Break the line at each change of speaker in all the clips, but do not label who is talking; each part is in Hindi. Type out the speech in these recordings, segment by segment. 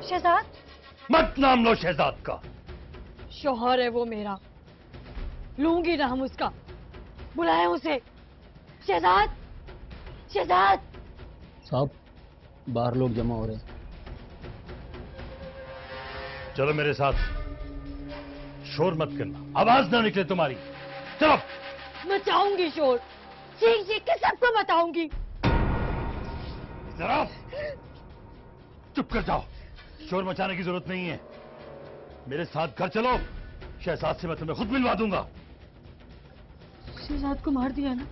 शहजाद?
मत नाम लो शहजाद का।
शौहर है वो मेरा, लूंगी ना हम उसका। बुलाए उसे। शहजाद, शहजाद।
साहब, बाहर लोग जमा हो रहे हैं।
चलो मेरे साथ, शोर मत करना, आवाज ना निकले तुम्हारी। चलो।
मचाऊंगी शोर, चीख चीख के सबको बताऊंगी।
जरा चुप कर जाओ, शोर मचाने की जरूरत नहीं है। मेरे साथ घर चलो, शहजाद से मैं तुम्हें खुद मिलवा दूंगा।
शहजाद को मार दिया ना?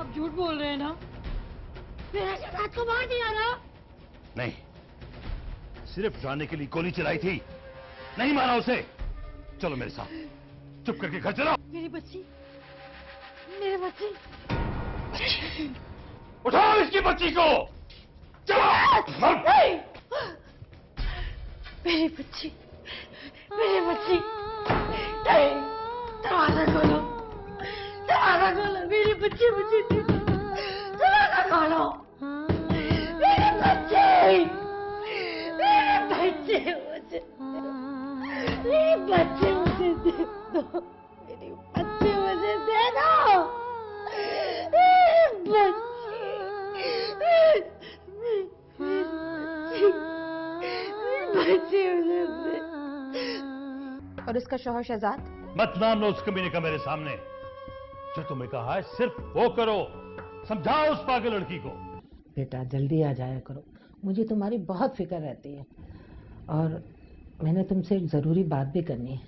आप झूठ बोल रहे हैं ना? मेरे शहजाद को मार दिया ना?
नहीं, सिर्फ जाने के लिए गोली चलाई थी, नहीं मारा उसे। चलो मेरे साथ, चुप करके घर चलो।
मेरी बच्ची, मेरी बच्ची।
उठाओ इसकी बच्ची को। चलो।
मेरी बच्ची, मेरी बच्ची। नहीं, दरवाजा खोलो, दरवाजा खोलो। मेरी बच्ची मुझे दे दो, दरवाजा खोलो। मेरी बच्ची, मेरे बच्चे मुझे, मेरी बच्चे मुझे दे दो, मेरी बच्चे मुझे दे दो, मेरी बच्चे मुझे दे। और उसका शौहर शहजाद?
मत नाम लो उस कमीने का मेरे सामने। जो तुम्हें कहा है सिर्फ वो करो। समझाओ उस पागल लड़की को।
बेटा जल्दी आ जाया करो, मुझे तुम्हारी बहुत फिक्र रहती है और मैंने तुमसे एक जरूरी बात भी करनी है।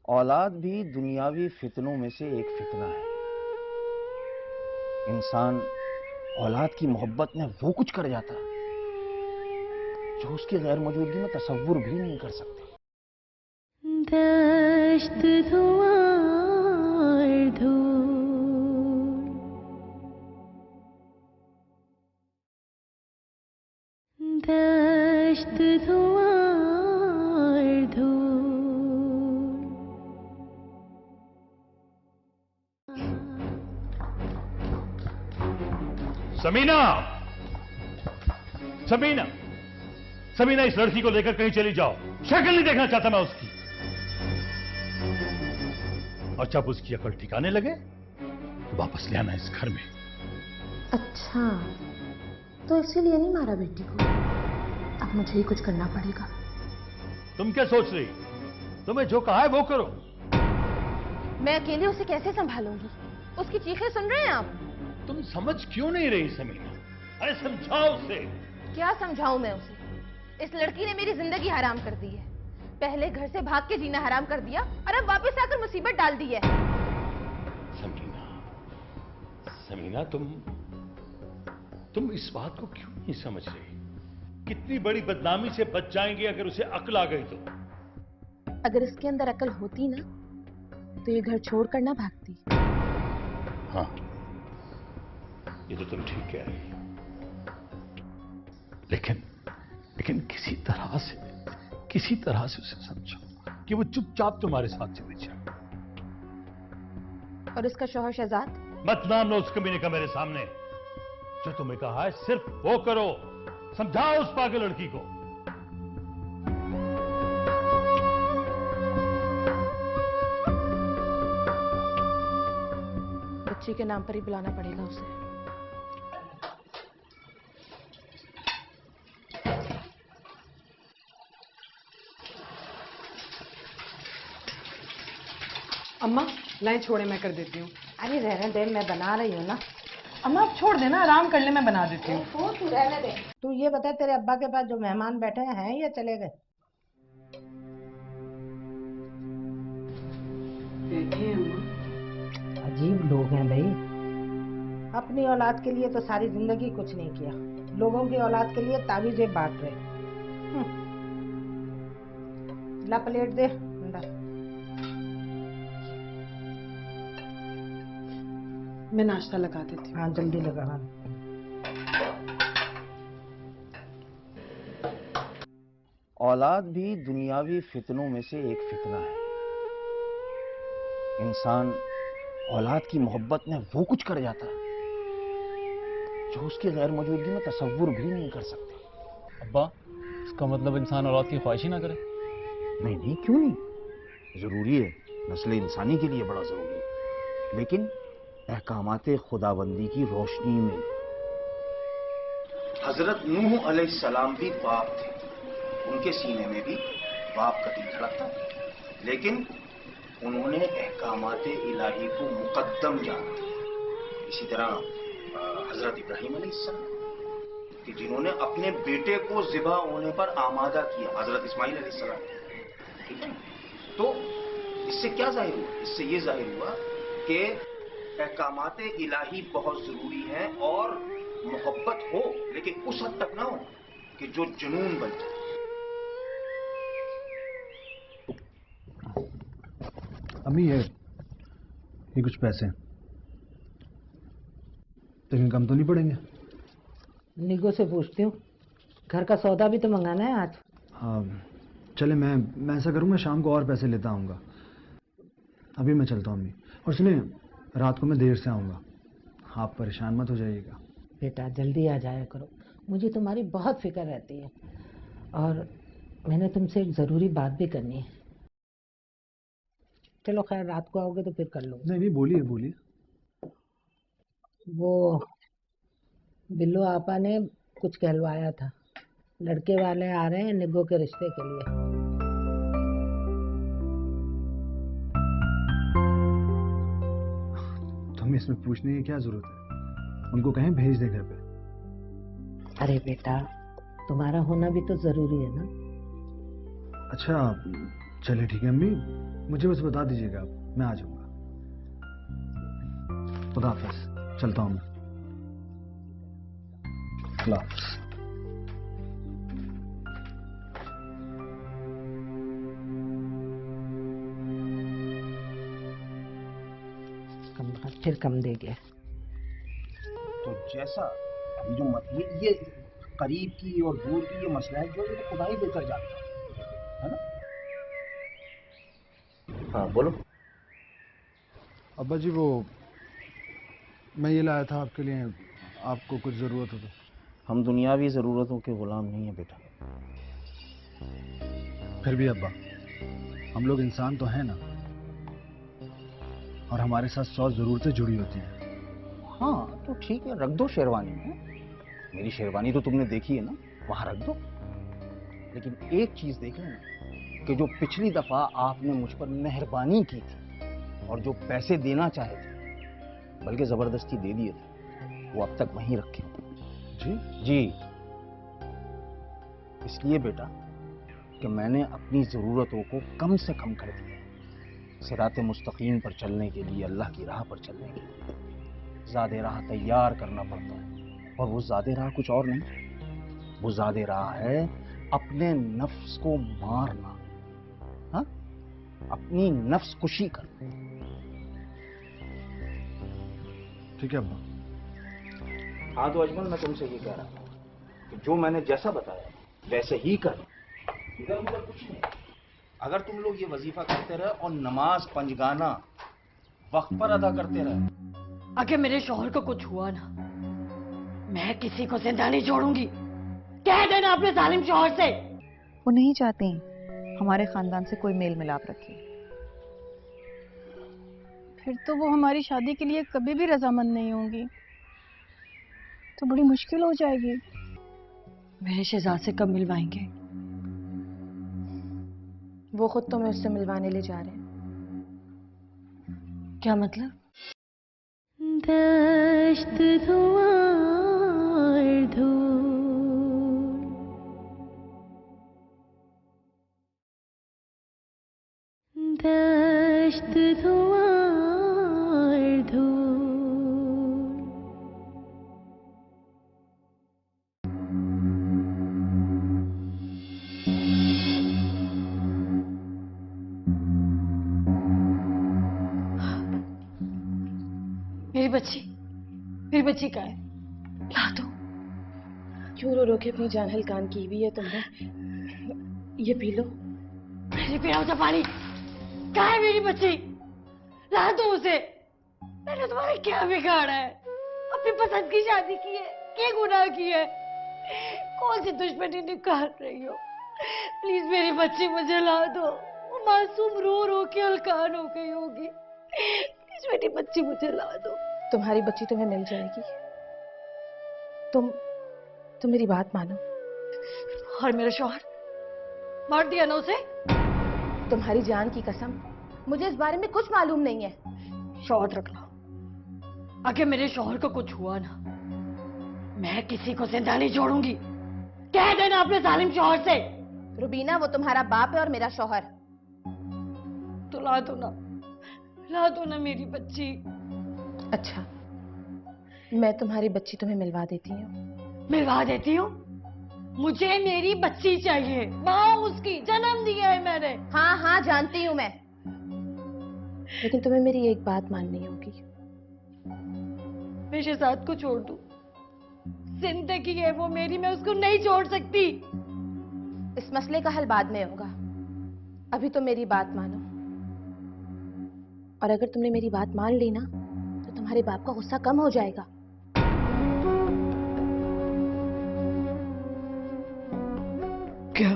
औलाद भी दुनियावी फितनों में से एक फितना है। इंसान औलाद की मोहब्बत में वो कुछ कर जाता है जो उसकी गैर मौजूदगी में तसव्वुर भी नहीं कर सकते।
दश्त धुआं धूल, दश्त धुआं धूल।
समीना, समीना, समीना, इस लड़की को लेकर कहीं चली जाओ। शक्ल नहीं देखना चाहता मैं उसकी। और जब उसकी अकल ठिकाने लगे तो वापस ले आना इस घर में।
अच्छा, तो इसीलिए नहीं मारा बेटी को? अब मुझे ही कुछ करना पड़ेगा।
तुम क्या सोच रही? तुम्हें जो कहा है वो करो।
मैं अकेले उसे कैसे संभालूंगी? उसकी चीखें सुन रहे हैं आप?
तुम समझ क्यों नहीं रही समीना? अरे समझाओ उसे।
क्या समझाऊं मैं उसे? इस लड़की ने मेरी जिंदगी हराम कर दी है। पहले घर से भाग के जीना हराम कर दिया और अब वापस आकर मुसीबत डाल दी है।
समीना, समीना, तुम इस बात को क्यों नहीं समझ रही? कितनी बड़ी बदनामी से बच जाएंगे अगर उसे अक्ल आ गई तो।
अगर इसके अंदर अकल होती ना तो ये घर छोड़कर ना भागती।
हाँ, ये तो तुम ठीक कह रही। लेकिन किसी तरह से उसे समझो कि वो चुपचाप तुम्हारे साथ चली जाए।
और उसका शौहर शहजाद?
मत नाम लो उस कमीने का मेरे सामने। जो तुम्हें कहा है सिर्फ वो करो। समझाओ उस पागल लड़की को।
बच्ची के नाम पर ही बुलाना पड़ेगा उसे।
अम्मा लाइन छोड़े, मैं कर देती हूँ।
अरे रहने दे, मैं बना रही हूँ ना।
अम्मा आप छोड़ देना, आराम कर ले, मैं बना देती हूँ।
तू रहने दे। तू ये बता, तेरे अब्बा के पास जो मेहमान बैठे हैं या चले गए?
बैठे हैं अम्मा।
अजीब लोग हैं भाई। अपनी औलाद के लिए तो सारी जिंदगी कुछ नहीं किया, लोगों की औलाद के लिए तावीजें बांट रहे। ला प्लेट दे।
मैं नाश्ता लगा देती हूँ।
हाँ जल्दी लगा। हाँ।
औलाद भी दुनियावी फितनों में से एक फितना है। इंसान औलाद की मोहब्बत में वो कुछ कर जाता है जो उसकी गैर मौजूदगी में तसव्वुर भी नहीं कर सकते।
अब्बा, इस इसका मतलब इंसान औलाद की ख्वाहिश ही ना करे?
नहीं नहीं, क्यों नहीं, जरूरी है, नस्ल इंसानी के लिए बड़ा जरूरी है, लेकिन अहकामाते खुदाबंदी की रोशनी में। हजरत नूह अलैहिस्सलाम भी बाप थे, उनके सीने में भी बाप का दिल धड़कता, लेकिन उन्होंने अहकामाते इलाही को मुकद्दम जाना। इसी तरह हजरत इब्राहिम अलैहिस्सलाम कि जिन्होंने अपने बेटे को ज़िबा होने पर आमादा किया, हजरत इस्माइल अलैहिस्सलाम, ठीक है। तो इससे क्या जाहिर हुआ? इससे ये जाहिर हुआ कि अहकामाते इलाही बहुत जरूरी है और मोहब्बत हो, लेकिन उस हद तक ना हो कि जो जुनून बन जाए।
अम्मी ये कुछ पैसे हैं, लेकिन कम तो नहीं पड़ेंगे?
निगो से पूछती हूँ, घर का सौदा भी तो मंगाना है आज।
हाँ चले, मैं ऐसा करूँ, मैं शाम को और पैसे लेता आऊँगा। अभी मैं चलता हूँ अम्मी। और सुनिए, रात को मैं देर से आऊँगा, आप परेशान मत हो जाइएगा।
बेटा जल्दी आ जाया करो, मुझे तुम्हारी बहुत फिक्र रहती है और मैंने तुमसे एक ज़रूरी बात भी करनी है। चलो खैर, रात को आओगे तो फिर कर लो।
नहीं नहीं, बोलिए बोलिए।
वो बिल्लू आपा ने कुछ कहलवाया था, लड़के वाले आ रहे हैं निगो के रिश्ते के लिए।
तो हमें इसमें पूछने की क्या जरूरत है, उनको कहें भेज दे घर पे।
अरे बेटा, तुम्हारा होना भी तो जरूरी है ना।
अच्छा चलिए ठीक है अम्मी, मुझे बस बता दीजिएगा, मैं आ जाऊँगा। खुदा हाफिज़, चलता हूँ मैं। अल्लाह हाफिज़।
फिर कम दे गया।
तो जैसा ये जो ये करीब की और दूर की ये मसला है, जो ये खुदा ही देकर जाता है ना। हाँ बोलो।
अब्बा जी, वो मैं ये लाया था आपके लिए, आपको कुछ ज़रूरत हो तो।
हम दुनियावी ज़रूरतों के गुलाम नहीं है बेटा।
फिर भी अब्बा, हम लोग इंसान तो हैं ना, और हमारे साथ 100 ज़रूरतें जुड़ी होती हैं।
हाँ तो ठीक है, रख दो शेरवानी में। मेरी शेरवानी तो तुमने देखी है ना, वहां रख दो। लेकिन एक चीज देख लेना कि जो पिछली दफा आपने मुझ पर मेहरबानी की थी और जो पैसे देना चाहे थे, बल्कि जबरदस्ती दे दिए थे, वो अब तक वहीं रखे।
जी
जी, इसलिए बेटा कि मैंने अपनी जरूरतों को कम से कम कर दिया। सिराते मुस्तकीम पर चलने के लिए, अल्लाह की राह पर चलने के लिए ज़ादे राह तैयार करना पड़ता है, और वो ज़ादे राह कुछ और नहीं, वो ज़ादे राह है अपने नफ्स को मारना। हाँ, अपनी नफ्स कुशी करना।
ठीक है अब्बा।
हाँ तो अजमल, मैं तुमसे ये कह रहा हूँ कि जो मैंने जैसा बताया वैसे ही कर, इधर उधर कुछ नहीं। अगर तुम लोग ये वजीफा करते रहे और नमाज पंजगाना वक्त पर अदा करते रहे,
अगर मेरे शौहर को कुछ हुआ ना, मैं किसी को जिंदा नहीं छोड़ूंगी। कह देना अपने जालिम शौहर से।
वो नहीं चाहते हमारे खानदान से कोई मेल मिलाप रखे।
फिर तो वो हमारी शादी के लिए कभी भी रजामंद नहीं होंगी, तो बड़ी मुश्किल हो जाएगी।
वह शहजाद से कब मिलवाएंगे?
वो खुद तो मैं उससे मिलवाने ले जा रहे हैं।
क्या मतलब?
दश्त धुआं धूल, दश्त धुआं धूल,
मेरी बच्ची कहाँ है? ला दो।
क्यों रो रो के अपनी जान हलकान की हुई है तुमने? ये पी लो।
मैंने पिया होता पानी। कहाँ है मेरी बच्ची? ला दो उसे। मैंने तुम्हारे क्या बिगाड़ा है? अपनी पसंद की शादी की है, क्या गुनाह की है? कौन सी दुश्मनी निकाल रही हो? प्लीज मेरी बच्ची मुझे ला दो। वो मासूम रो रो के हलकान हो गई होगी। प्लीज मेरी बच्ची मुझे ला दो।
तुम्हारी बच्ची तुम्हें मिल जाएगी। तुम मेरी बात मानो।
और मेरा शौहर मार दिया ना उसे?
तुम्हारी जान की कसम, मुझे इस बारे में कुछ मालूम नहीं है।
शौहर रख लो। अगर मेरे शौहर को कुछ हुआ ना, मैं किसी को जिंदा नहीं छोड़ूंगी। कह देना अपने जालिम शौहर से।
रुबीना, वो तुम्हारा बाप है और मेरा शौहर।
तो ला दो ना मेरी बच्ची।
अच्छा, मैं तुम्हारी बच्ची तुम्हें मिलवा देती हूँ।
मिलवा देती हूँ? मुझे मेरी बच्ची चाहिए। माँ उसकी, जन्म दिया है मैंने।
हाँ हाँ जानती हूँ मैं, लेकिन तुम्हें मेरी एक बात माननी होगी।
मैं शहजाद को छोड़ दूं? जिंदगी है वो मेरी, मैं उसको नहीं छोड़ सकती।
इस मसले का हल बाद में होगा, अभी तो मेरी बात मानो। और अगर तुमने मेरी बात मान ली ना, तो तुम्हारे बाप का गुस्सा कम हो जाएगा।
क्या?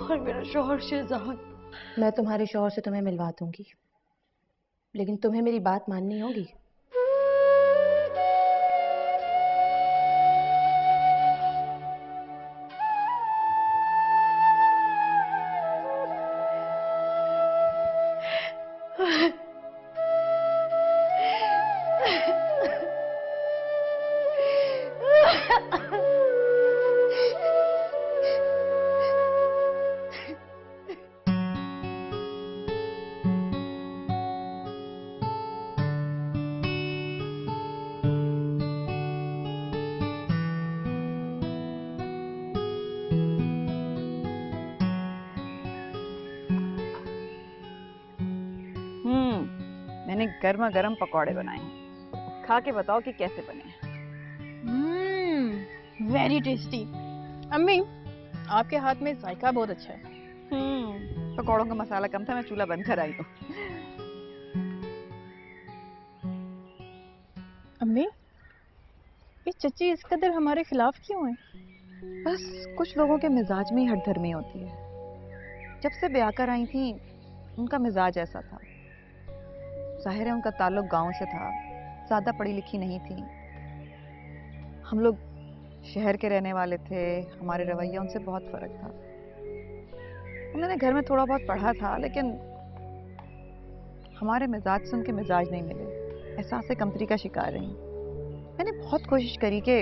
और मेरा शौहर शहजाद?
मैं तुम्हारे शौहर से तुम्हें मिलवा दूंगी, लेकिन तुम्हें मेरी बात माननी होगी।
मैंने गर्मा गर्म पकौड़े बनाए हैं, खा के बताओ कि कैसे बने हैं।
Very tasty. अम्मी, आपके हाथ में जायका बहुत अच्छा है।
पकौड़ों का मसाला कम था, मैं चूल्हा बंद कर आई हूँ।
अम्मी, ये चच्ची इस कदर हमारे खिलाफ क्यों है?
बस कुछ लोगों के मिजाज में ही हठधर्मी होती है। जब से ब्याह कर आई थी, उनका मिजाज ऐसा था। जाहिर है उनका ताल्लुक गांव से था, ज्यादा पढ़ी लिखी नहीं थी। हम लोग शहर के रहने वाले थे, हमारे रवैया उनसे बहुत फर्क था। उन्होंने घर में थोड़ा बहुत पढ़ा था, लेकिन हमारे मिजाज से उनके मिजाज नहीं मिले। एहसास कमतरी का शिकार रही। मैंने बहुत कोशिश करी कि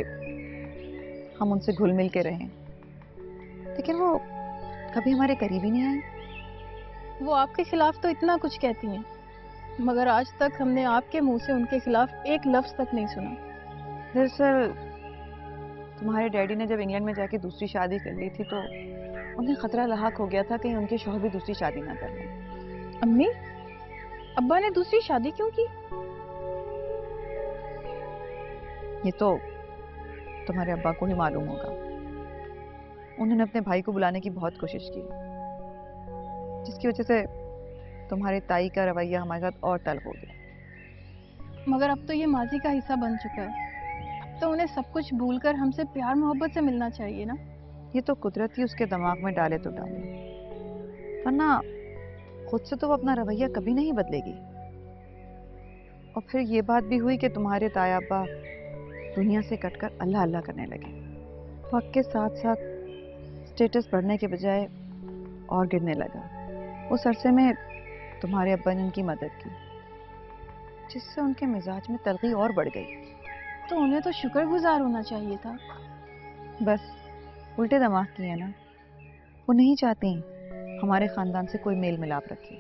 हम उनसे घुल मिल के रहें, लेकिन वो कभी हमारे करीब ही नहीं आए।
वो आपके खिलाफ तो इतना कुछ कहती हैं, मगर आज तक हमने आपके मुंह से उनके खिलाफ एक लफ्ज तक नहीं सुना।
दरअसल तुम्हारे डैडी ने जब इंग्लैंड में जाके दूसरी शादी कर ली थी, तो उन्हें खतरा लाहक हो गया था कहीं उनके शौहर भी दूसरी शादी ना कर लें।
अम्मी, अब्बा ने दूसरी शादी क्यों की?
ये तो तुम्हारे अब्बा को ही मालूम होगा। उन्होंने अपने भाई को बुलाने की बहुत कोशिश की, जिसकी वजह से तुम्हारे ताई का रवैया हमारे साथ और तल्ख हो गया।
मगर अब तो ये माजी का हिस्सा बन चुका है। अब तो उन्हें सब कुछ भूलकर हमसे प्यार मोहब्बत से मिलना चाहिए ना।
ये तो कुदरत ही उसके दिमाग में डाले तो डाले, वरना खुद से तो वो अपना रवैया कभी नहीं बदलेगी। और फिर ये बात भी हुई कि तुम्हारे ताया अब्बा दुनिया से कटकर अल्लाह अल्लाह करने लगे। वक्त के साथ साथ स्टेटस बढ़ने के बजाय और गिरने लगा। उस अरसे में तुम्हारे अब्बा ने उनकी मदद की, जिससे उनके मिजाज में तलखी और बढ़ गई।
तो उन्हें तो शुक्रगुजार होना चाहिए था।
बस उल्टे दिमाग की है ना। वो नहीं चाहती हमारे खानदान से कोई मेल मिलाप रखे।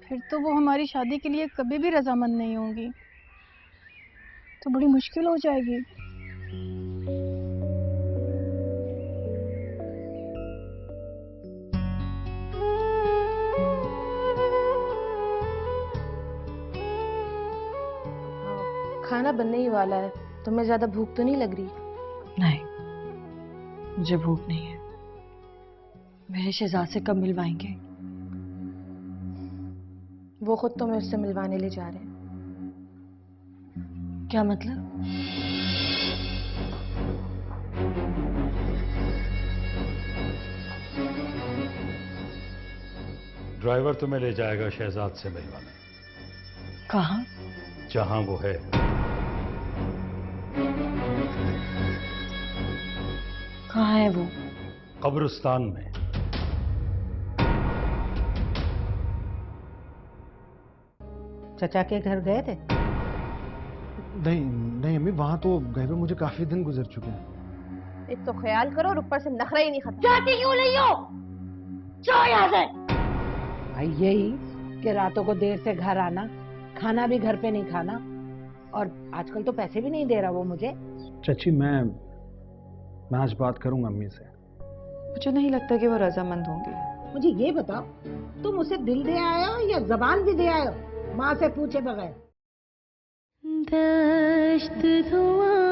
फिर तो वो हमारी शादी के लिए कभी भी रजामंद नहीं होंगी, तो बड़ी मुश्किल हो जाएगी।
खाना बनने ही वाला है, तुम्हें ज्यादा भूख तो नहीं लग रही?
नहीं, मुझे भूख नहीं है।
मेरे शहजाद से कब मिलवाएंगे? वो खुद तो मैं उससे मिलवाने ले जा रहे हैं। क्या मतलब?
ड्राइवर तुम्हें ले जाएगा शहजाद से मिलवाने।
कहाँ?
जहां वो है।
कहाँ है वो?
कब्रिस्तान में।
चचा के घर गए थे?
नहीं नहीं अम्मी, वहां तो गए हुए मुझे काफी दिन गुजर चुके हैं।
एक तो ख्याल करो और ऊपर से नखरा ही नहीं खत्म।
जाती क्यों नहीं हो? जाओ यहाँ से।
भाई यही कि रातों को देर से घर आना, खाना भी घर पे नहीं खाना, और आजकल तो पैसे भी नहीं दे रहा वो मुझे।
चाची मैं आज बात करूंगा अम्मी से।
मुझे नहीं लगता कि वो रजामंद होंगी।
मुझे ये बताओ, तुम उसे दिल दे आए हो या जबान भी दे आए हो, माँ से पूछे बगैर?
दश्त धुआं